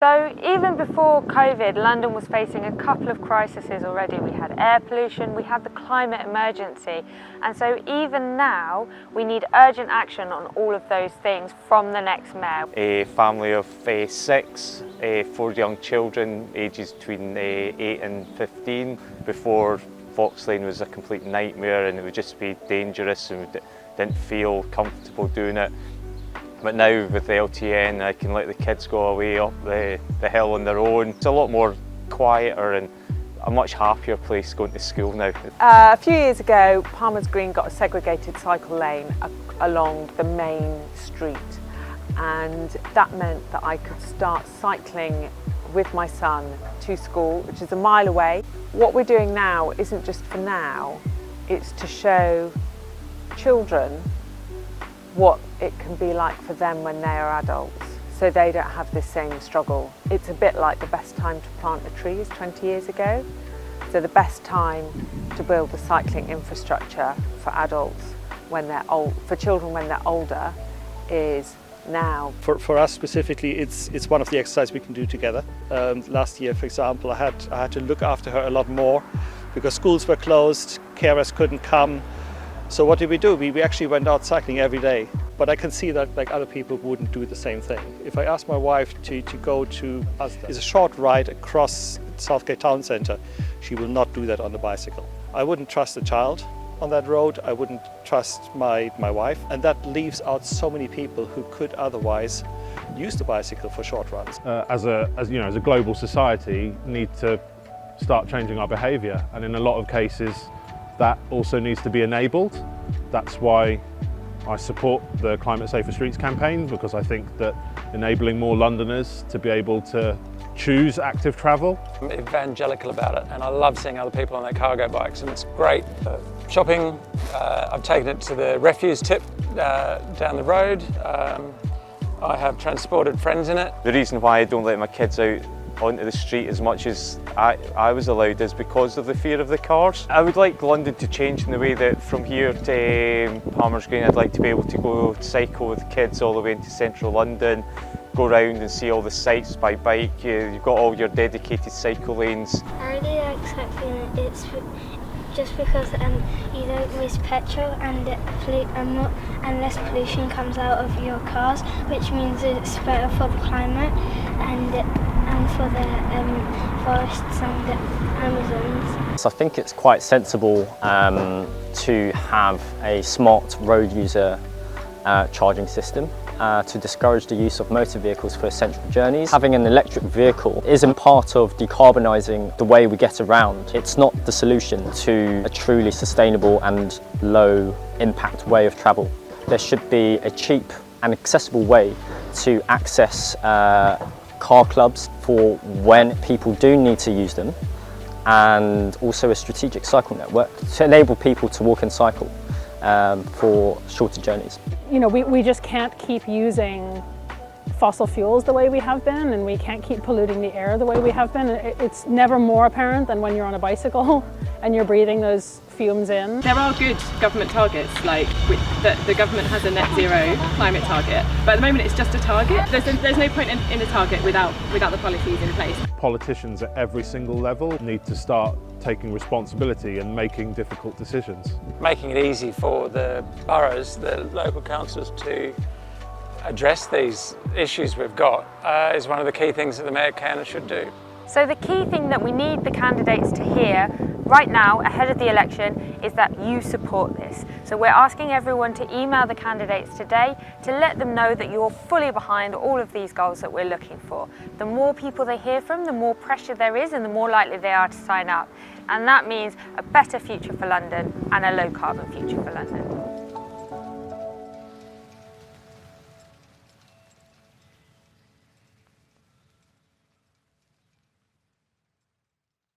So even before COVID, London was facing a couple of crises already. We had air pollution, we had the climate emergency, and so even now we need urgent action on all of those things from the next mayor. A family of 6, 4 young children ages between 8 and 15. Before, Fox Lane was a complete nightmare and it would just be dangerous and we didn't feel comfortable doing it. But now with the LTN, I can let the kids go away up the hill on their own. It's a lot more quieter and a much happier place going to school now. A few years ago, Palmer's Green got a segregated cycle lane along the main street, and that meant that I could start cycling with my son to school, which is a mile away. What we're doing now isn't just for now, it's to show children what it can be like for them when they are adults, so they don't have this same struggle. It's a bit like the best time to plant a tree is 20 years ago. So the best time to build the cycling infrastructure for adults when they're old, for children when they're older, is now. For us specifically, it's one of the exercises we can do together. Last year, for example, I had to look after her a lot more because schools were closed, carers couldn't come. So what did we do? We actually went out cycling every day. But I can see that like other people wouldn't do the same thing. If I ask my wife to go to a short ride across Southgate Town Centre, she will not do that on the bicycle. I wouldn't trust a child on that road. I wouldn't trust my wife. And that leaves out so many people who could otherwise use the bicycle for short runs. As a global society, need to start changing our behaviour. And in a lot of cases, that also needs to be enabled. That's why I support the Climate Safer Streets campaign, because I think that enabling more Londoners to be able to choose active travel. I'm evangelical about it, and I love seeing other people on their cargo bikes, and it's great. Shopping, I've taken it to the refuse tip down the road. I have transported friends in it. The reason why I don't let my kids out onto the street as much as I was allowed is because of the fear of the cars. I would like London to change in the way that from here to Palmer's Green, I'd like to be able to go cycle with kids all the way into central London, go around and see all the sights by bike. You've got all your dedicated cycle lanes. I really like cycling. It's just because you don't waste petrol and less pollution comes out of your cars, which means it's better for the climate and for the forests and the Amazons. So I think it's quite sensible to have a smart road user charging system to discourage the use of motor vehicles for essential journeys. Having an electric vehicle isn't part of decarbonising the way we get around. It's not the solution to a truly sustainable and low impact way of travel. There should be a cheap and accessible way to access car clubs for when people do need to use them, and also a strategic cycle network to enable people to walk and cycle for shorter journeys. You know, we just can't keep using fossil fuels the way we have been, and we can't keep polluting the air the way we have been. It's never more apparent than when you're on a bicycle and you're breathing those fumes in. There are good government targets, like the government has a net zero climate target, but at the moment it's just a target. There's no point in a target without the policies in place. Politicians at every single level need to start taking responsibility and making difficult decisions. Making it easy for the boroughs, the local councils to address these issues we've got is one of the key things that the Mayor can and should do. So the key thing that we need the candidates to hear right now ahead of the election is that you support this. So we're asking everyone to email the candidates today to let them know that you're fully behind all of these goals that we're looking for. The more people they hear from, the more pressure there is and the more likely they are to sign up. And that means a better future for London and a low carbon future for London.